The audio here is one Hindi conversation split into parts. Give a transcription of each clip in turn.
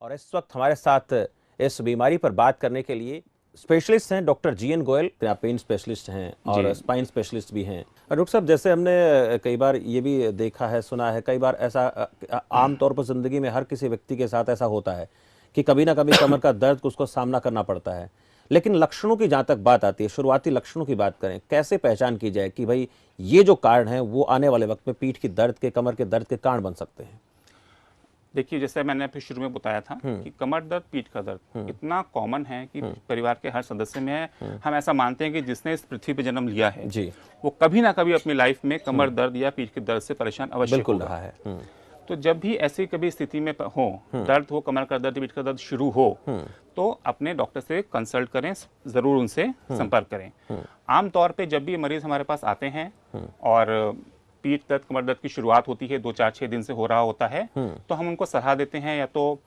और इस वक्त हमारे साथ इस बीमारी पर बात करने के लिए स्पेशलिस्ट हैं डॉक्टर जीएन गोयल। आप पेन स्पेशलिस्ट हैं और स्पाइन स्पेशलिस्ट भी हैं। डॉक्टर साहब, जैसे हमने कई बार ये भी देखा है, सुना है, कई बार ऐसा आमतौर पर ज़िंदगी में हर किसी व्यक्ति के साथ ऐसा होता है कि कभी ना कभी कमर का दर्द उसको सामना करना पड़ता है। लेकिन लक्षणों की जहाँ तक बात आती है, शुरुआती लक्षणों की बात करें, कैसे पहचान की जाए कि भाई ये जो कारण है वो आने वाले वक्त में पीठ की दर्द के, कमर के दर्द के कारण बन सकते हैं? देखिए, जैसे मैंने फिर शुरू में बताया था कि कमर दर्द, पीठ का दर्द इतना कॉमन है कि परिवार के हर सदस्य में है। हम ऐसा मानते हैं कि जिसने इस पृथ्वी पर जन्म लिया है जी, वो कभी ना कभी अपनी लाइफ में कमर दर्द या पीठ के दर्द से परेशान अवश्य बिल्कुल होगा। रहा है। तो जब भी ऐसी कभी स्थिति में हो, दर्द हो, कमर का दर्द, पीठ का दर्द शुरू हो, तो अपने डॉक्टर से कंसल्ट करें, जरूर उनसे संपर्क करें। आमतौर पे जब भी मरीज हमारे पास आते हैं और पीठ दर्द, कमर दर्द की शुरुआत होती है, 2-4-6 दिन से हो रहा होता है, तो हम उनको सलाह देते हैं, या तो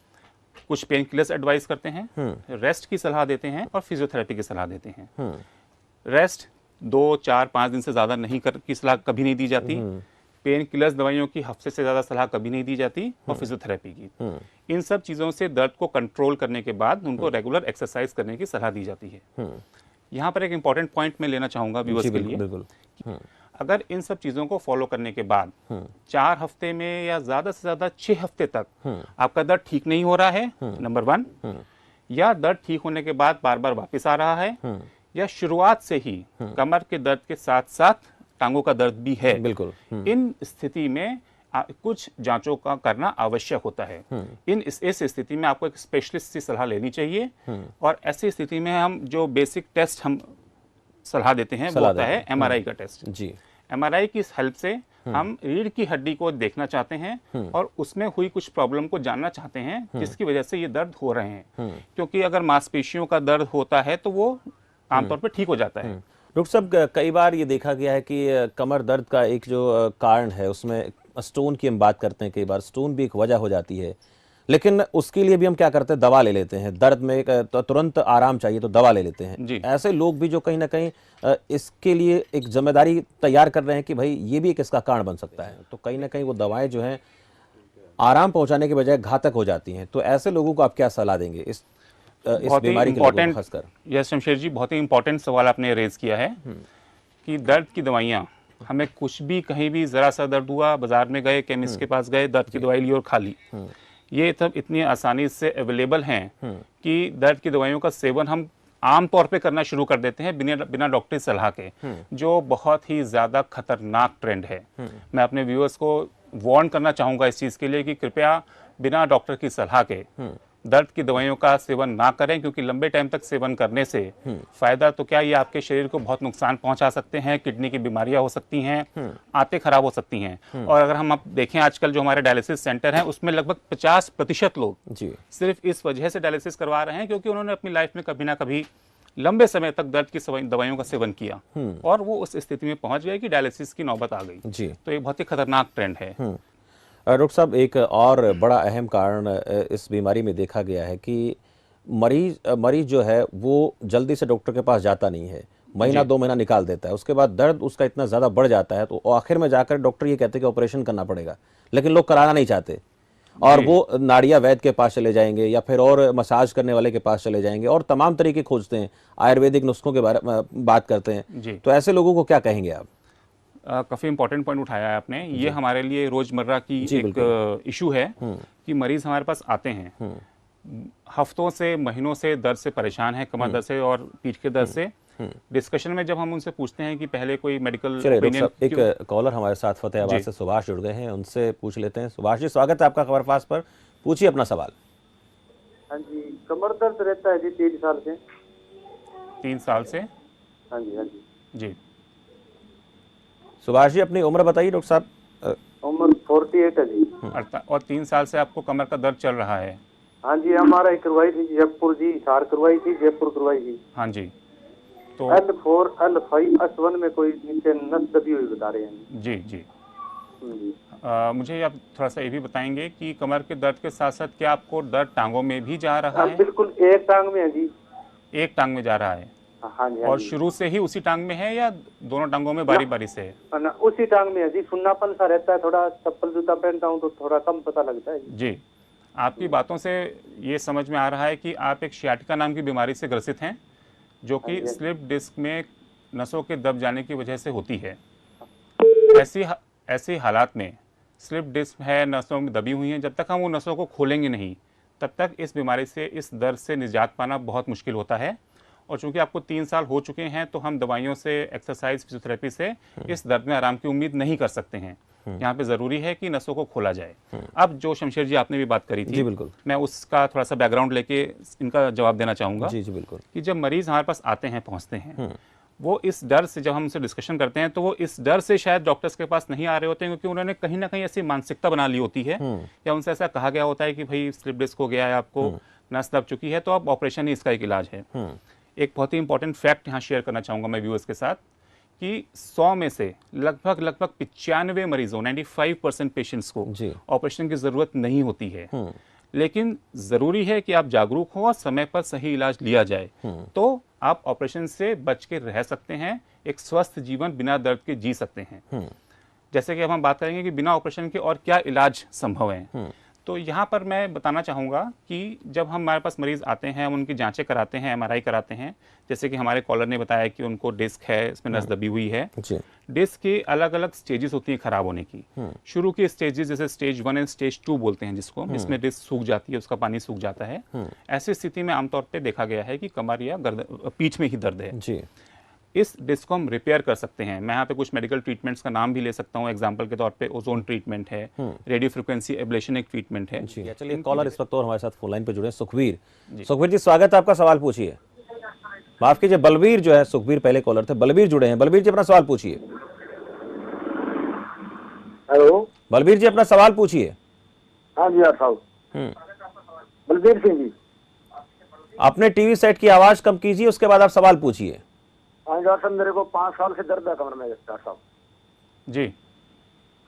कुछ पेन किलर्स एडवाइस करते हैं, रेस्ट की सलाह देते हैं और फिजियोथेरेपी की सलाह देते हैं। रेस्ट 2-4-5 दिन से ज़्यादा नहीं की सलाह कभी नहीं दी जाती। पेन किलर्स दवाइयों की हफ्ते से ज़्यादा सलाह कभी नहीं दी जाती, और फिजियोथेरेपी की। इन सब चीज़ों से दर्द को कंट्रोल करने के बाद उनको रेगुलर एक्सरसाइज करने की सलाह दी जाती है। यहाँ पर एक इंपॉर्टेंट पॉइंट मैं लेना चाहूँगा व्यूअर्स के लिए। बिल्कुल। अगर इन सब चीज़ों को फॉलो करने के बाद 4 हफ्ते में या ज़्यादा से ज़्यादा 6 हफ्ते तक आपका दर्द ठीक नहीं हो रहा है, नंबर 1, या दर्द ठीक होने के बाद बार बार वापस आ रहा है, या शुरुआत से ही कमर के दर्द के साथ साथ टांगों का दर्द भी है, बिल्कुल, इन स्थिति में कुछ जांचों का करना आवश्यक होता है। इस स्थिति में आपको एक स्पेशलिस्ट की सलाह लेनी चाहिए, और ऐसी स्थिति में हम जो बेसिक टेस्ट हम सलाह देते हैं वो होता है MRI का टेस्ट। जी, MRI की हेल्प से हम रीढ़ की हड्डी को देखना चाहते हैं और उसमें हुई कुछ प्रॉब्लम को जानना चाहते हैं जिसकी वजह से ये दर्द हो रहे हैं। क्योंकि अगर मांसपेशियों का दर्द होता है तो वो आमतौर पर ठीक हो जाता है। डॉक्टर साहब, कई बार ये देखा गया है कि कमर दर्द का एक जो कारण है उसमें स्टोन की हम बात करते हैं, कई बार स्टोन भी एक वजह हो जाती है, लेकिन उसके लिए भी हम क्या करते हैं, दवा ले लेते हैं। दर्द में एक तुरंत आराम चाहिए तो दवा ले लेते हैं। जी। ऐसे लोग भी जो कहीं ना कहीं इसके लिए एक जिम्मेदारी तैयार कर रहे हैं कि भाई ये भी एक इसका कारण बन सकता है, तो कहीं ना कहीं वो दवाएं जो हैं आराम पहुंचाने के बजाय घातक हो जाती हैं। तो ऐसे लोगों को आप क्या सलाह देंगे इस बीमारी के लोगों को खासकर? यस शमशेर जी, बहुत ही इंपॉर्टेंट सवाल आपने रेज किया है कि दर्द की दवाइयाँ, हमें कुछ भी कहीं भी जरा सा दर्द हुआ, बाजार में गए, केमिस्ट के पास गए, दर्द की दवाई ली और खा ली। ये सब इतनी आसानी से अवेलेबल हैं कि दर्द की दवाइयों का सेवन हम आम तौर पे करना शुरू कर देते हैं बिना डॉक्टरी सलाह के, जो बहुत ही ज़्यादा खतरनाक ट्रेंड है। मैं अपने व्यूअर्स को वार्न करना चाहूँगा इस चीज़ के लिए कि कृपया बिना डॉक्टर की सलाह के दर्द की दवाइयों का सेवन ना करें, क्योंकि लंबे टाइम तक सेवन करने से फायदा तो क्या, ये आपके शरीर को बहुत नुकसान पहुंचा सकते हैं। किडनी की बीमारियां हो सकती हैं, आंतें खराब हो सकती हैं। और अगर हम अब देखें आजकल जो हमारे डायलिसिस सेंटर हैं उसमें लगभग 50% लोग सिर्फ इस वजह से डायलिसिस करवा रहे हैं क्योंकि उन्होंने अपनी लाइफ में कभी ना कभी लंबे समय तक दर्द की दवाइयों का सेवन किया और वो उस स्थिति में पहुंच गए कि डायलिसिस की नौबत आ गई। तो ये बहुत ही खतरनाक ट्रेंड है। डॉक्टर साहब, एक और बड़ा अहम कारण इस बीमारी में देखा गया है कि मरीज जो है वो जल्दी से डॉक्टर के पास जाता नहीं है, महीना 2 महीना निकाल देता है, उसके बाद दर्द उसका इतना ज़्यादा बढ़ जाता है तो आखिर में जाकर डॉक्टर ये कहते हैं कि ऑपरेशन करना पड़ेगा, लेकिन लोग कराना नहीं चाहते और वो नाड़िया वैद्य के पास चले जाएंगे या फिर और मसाज करने वाले के पास चले जाएंगे और तमाम तरीके खोजते हैं, आयुर्वेदिक नुस्खों के बारे में बात करते हैं। तो ऐसे लोगों को क्या कहेंगे आप? काफ़ी इंपॉर्टेंट पॉइंट उठाया है आपने। ये हमारे लिए रोज़मर्रा की एक इशू है कि मरीज हमारे पास आते हैं, हफ्तों से महीनों से दर्द से परेशान है, कमर दर्द से और पीठ के दर्द से। डिस्कशन में जब हम उनसे पूछते हैं कि पहले कोई मेडिकल ओपिनियन। एक कॉलर हमारे साथ फतेहाबाद से सुभाष जुड़ गए हैं, उनसे पूछ लेते हैं। सुभाष जी, स्वागत है आपका खबरपास पर, पूछिए अपना सवाल। हाँ जी, कमर दर्द रहता है जी 3 साल से। 3 साल से? हाँ जी, हाँ जी जी। सुभाष जी, अपनी उम्र बताइए डॉक्टर साहब। उम्र 48 है जी। और 3 साल से आपको कमर का दर्द चल रहा है? हाँ जी, हमारा करवाई थी जयपुर जी, सार करवाई थी, जयपुर करवाई थी। हाँ जी। तो L4 L5 S1 में कोई नीचे नस दबी हुई बता रहे हैं। जी जी। मुझे आप थोड़ा सा ये भी बताएंगे कि कमर के दर्द के साथ साथ क्या आपको दर्द टांगों में भी जा रहा है? बिल्कुल, एक टांग में है जी। एक टांग में जा रहा है? हाँ जी। और शुरू से ही उसी टांग में है या दोनों टांगों में बारी बारी से है? ना, उसी टांग में है जी। सुन्नापन सा रहता है, थोड़ा चप्पल जूता पहनता हूँ तो थोड़ा कम पता लगता है जी। आपकी बातों से ये समझ में आ रहा है कि आप एक शियाटिका नाम की बीमारी से ग्रसित हैं, जो कि स्लिप डिस्क में नसों के दब जाने की वजह से होती है। ऐसी हालात में स्लिप डिस्क है, नसों में दबी हुई हैं, जब तक हम वो नसों को खोलेंगे नहीं तब तक इस बीमारी से, इस दर्द से निजात पाना बहुत मुश्किल होता है। और चूंकि आपको 3 साल हो चुके हैं तो हम दवाइयों से, एक्सरसाइज, फिजियोथेरेपी से इस दर्द में आराम की उम्मीद नहीं कर सकते हैं। यहाँ पे ज़रूरी है कि नसों को खोला जाए। अब जो शमशेर जी आपने भी बात करी थी, जी बिल्कुल, मैं उसका थोड़ा सा बैकग्राउंड लेके इनका जवाब देना चाहूँगा। जी जी बिल्कुल। कि जब मरीज़ हमारे पास आते हैं, पहुँचते हैं, वो इस डर से, जब हम उनसे डिस्कशन करते हैं तो वो इस डर से शायद डॉक्टर्स के पास नहीं आ रहे होते हैं, क्योंकि उन्होंने कहीं ना कहीं ऐसी मानसिकता बना ली होती है, या उनसे ऐसा कहा गया होता है कि भाई स्लिप डिस्क हो गया है, आपको नस दब चुकी है, तो अब ऑपरेशन ही इसका एक इलाज है। एक बहुत ही इंपॉर्टेंट फैक्ट यहाँ शेयर करना चाहूँगा मैं व्यूअर्स के साथ, कि 100 में से लगभग 95 मरीजों, 95% पेशेंट्स को ऑपरेशन की ज़रूरत नहीं होती है। लेकिन ज़रूरी है कि आप जागरूक हो और समय पर सही इलाज लिया जाए, तो आप ऑपरेशन से बच के रह सकते हैं, एक स्वस्थ जीवन बिना दर्द के जी सकते हैं। जैसे कि अब हम बात करेंगे कि बिना ऑपरेशन के और क्या इलाज संभव हैं, तो यहाँ पर मैं बताना चाहूँगा कि जब हमारे पास मरीज़ आते हैं, हम उनकी जांचें कराते हैं, MRI कराते हैं, जैसे कि हमारे कॉलर ने बताया कि उनको डिस्क है, इसमें नस दबी हुई है। डिस्क की अलग अलग स्टेजेस होती हैं खराब होने की। शुरू की स्टेजेस जैसे स्टेज 1 एंड स्टेज 2 बोलते हैं जिसको, इसमें डिस्क सूख जाती है, उसका पानी सूख जाता है। ऐसी स्थिति में आमतौर पर देखा गया है कि कमर या पीठ में ही दर्द है। इस डिस्क को हम रिपेयर कर सकते हैं। मैं यहाँ पे कुछ मेडिकल ट्रीटमेंट्स का नाम भी ले सकता हूँ। एग्जांपल के तौर पे ओजोन ट्रीटमेंट है, रेडियो फ्रिक्वेंसी एब्लेशन एक ट्रीटमेंट है। चलिए, कॉलर इस वक्त और हमारे साथ फोन लाइन पे जुड़े हैं, सुखबीर। सुखबीर जी, स्वागत है आपका, सवाल पूछिए। माफ कीजिए, बलबीर जो है, सुखबीर पहले कॉलर थे, बलबीर जुड़े हैं। बलबीर जी अपना सवाल पूछिए। हेलो, बलबीर जी अपना सवाल पूछिए। हाँ जी साहब, बलबीर सिंह जी। अपने टीवी सेट की आवाज कम कीजिए, उसके बाद आप सवाल पूछिए। हाँ डॉक्टर साहब, मेरे को 5 साल से दर्द है कमर में डॉक्टर साहब। जी,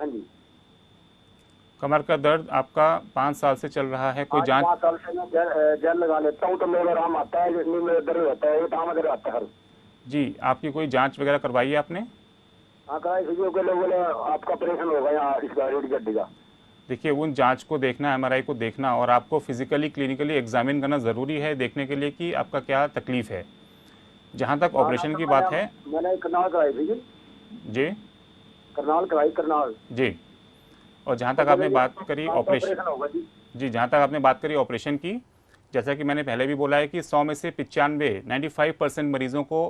हाँ जी, कमर का दर्द आपका 5 साल से चल रहा है। कोई जांच? 5 साल से मैं जेल लगा लेता हूँ तो मेरा आराम आता है, जिसमें मेरा दर्द होता है, टाँग दर्द आता है। जी, आपकी कोई जांच वगैरह करवाई है आपने? हाँ कराई, फिजियो के लोगों ने आपका ऑपरेशन होगा यहाँ इसका रीढ़ हड्डी का। देखिए, उन जांच को देखना, MRI को देखना, और आपको फिजिकली, क्लिनिकली एग्जामिन करना ज़रूरी है, देखने के लिए कि आपका क्या तकलीफ है। जहाँ तक ऑपरेशन की बात है, मैंने करनाल कराई थी जी, करनाल कराई, करनाल जी। और जहाँ तक आपने बात करी ऑपरेशन, जी, जहाँ तक आपने बात करी ऑपरेशन की, जैसा कि मैंने पहले भी बोला है कि 100 में से 95 मरीजों को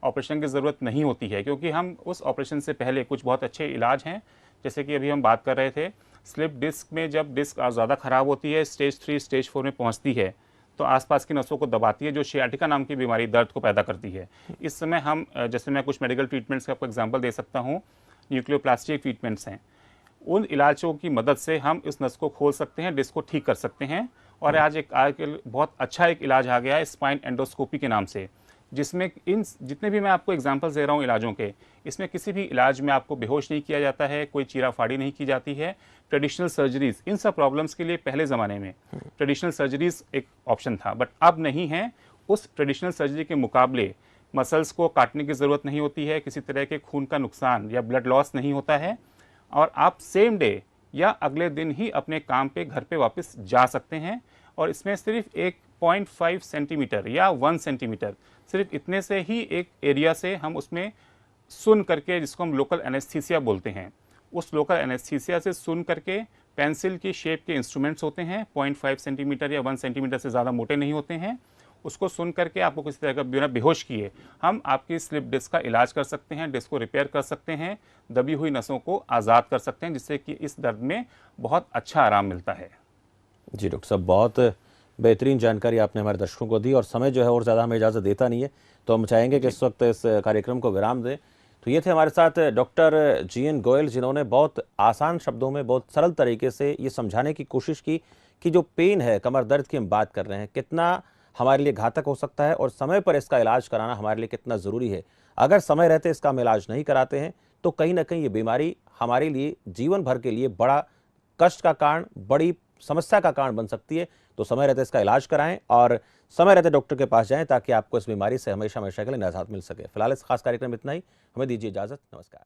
ऑपरेशन की ज़रूरत नहीं होती है, क्योंकि हम उस ऑपरेशन से पहले कुछ बहुत अच्छे इलाज हैं। जैसे कि अभी हम बात कर रहे थे, स्लिप डिस्क में जब डिस्क ज़्यादा ख़राब होती है, स्टेज 3, स्टेज 4 में पहुँचती है, तो आसपास की नसों को दबाती है, जो शियाटिका नाम की बीमारी दर्द को पैदा करती है। इस समय हम, जैसे मैं कुछ मेडिकल ट्रीटमेंट्स का आपको एग्जांपल दे सकता हूँ, न्यूक्लियोप्लास्टी ट्रीटमेंट्स हैं, उन इलाजों की मदद से हम इस नस को खोल सकते हैं, डिस्क को ठीक कर सकते हैं। और आज बहुत अच्छा एक इलाज आ गया है स्पाइन एंडोस्कोपी के नाम से, जिसमें इन जितने भी मैं आपको एग्जांपल्स दे रहा हूँ इलाजों के, इसमें किसी भी इलाज में आपको बेहोश नहीं किया जाता है, कोई चीरा फाड़ी नहीं की जाती है। ट्रेडिशनल सर्जरीज, इन सब प्रॉब्लम्स के लिए पहले ज़माने में ट्रेडिशनल सर्जरीज एक ऑप्शन था, बट अब नहीं है। उस ट्रेडिशनल सर्जरी के मुकाबले मसल्स को काटने की ज़रूरत नहीं होती है, किसी तरह के खून का नुकसान या ब्लड लॉस नहीं होता है, और आप सेम डे या अगले दिन ही अपने काम पे, घर पे वापस जा सकते हैं। और इसमें सिर्फ एक 0.5 सेंटीमीटर या 1 सेंटीमीटर, सिर्फ इतने से ही एक एरिया से हम उसमें सुन करके, जिसको हम लोकल एनेस्थीसिया बोलते हैं, उस लोकल एनेस्थीसिया से सुन करके, पेंसिल की शेप के इंस्ट्रूमेंट्स होते हैं, 0.5 सेंटीमीटर या 1 सेंटीमीटर से ज़्यादा मोटे नहीं होते हैं, उसको सुन करके आपको किसी तरह का बिना बेहोश किए हम आपकी स्लिप डिस्क का इलाज कर सकते हैं, डिस्क को रिपेयर कर सकते हैं, दबी हुई नसों को आज़ाद कर सकते हैं, जिससे कि इस दर्द में बहुत अच्छा आराम मिलता है। जी डॉक्टर साहब, बहुत बेहतरीन जानकारी आपने हमारे दर्शकों को दी, और समय जो है और ज़्यादा हमें इजाज़त देता नहीं है, तो हम चाहेंगे कि इस वक्त इस कार्यक्रम को विराम दें। तो ये थे हमारे साथ डॉक्टर GN गोयल, जिन्होंने बहुत आसान शब्दों में, बहुत सरल तरीके से ये समझाने की कोशिश की कि जो पेन है, कमर दर्द की हम बात कर रहे हैं, कितना हमारे लिए घातक हो सकता है, और समय पर इसका इलाज कराना हमारे लिए कितना ज़रूरी है। अगर समय रहते इसका हम इलाज नहीं कराते हैं तो कहीं ना कहीं ये बीमारी हमारे लिए जीवन भर के लिए बड़ा कष्ट का कारण, बड़ी समस्या का कारण बन सकती है। तो समय रहते इसका इलाज कराएं और समय रहते डॉक्टर के पास जाएं, ताकि आपको इस बीमारी से हमेशा हमेशा के लिए निजात मिल सके। फिलहाल इस खास कार्यक्रम में इतना ही, हमें दीजिए इजाज़त, नमस्कार।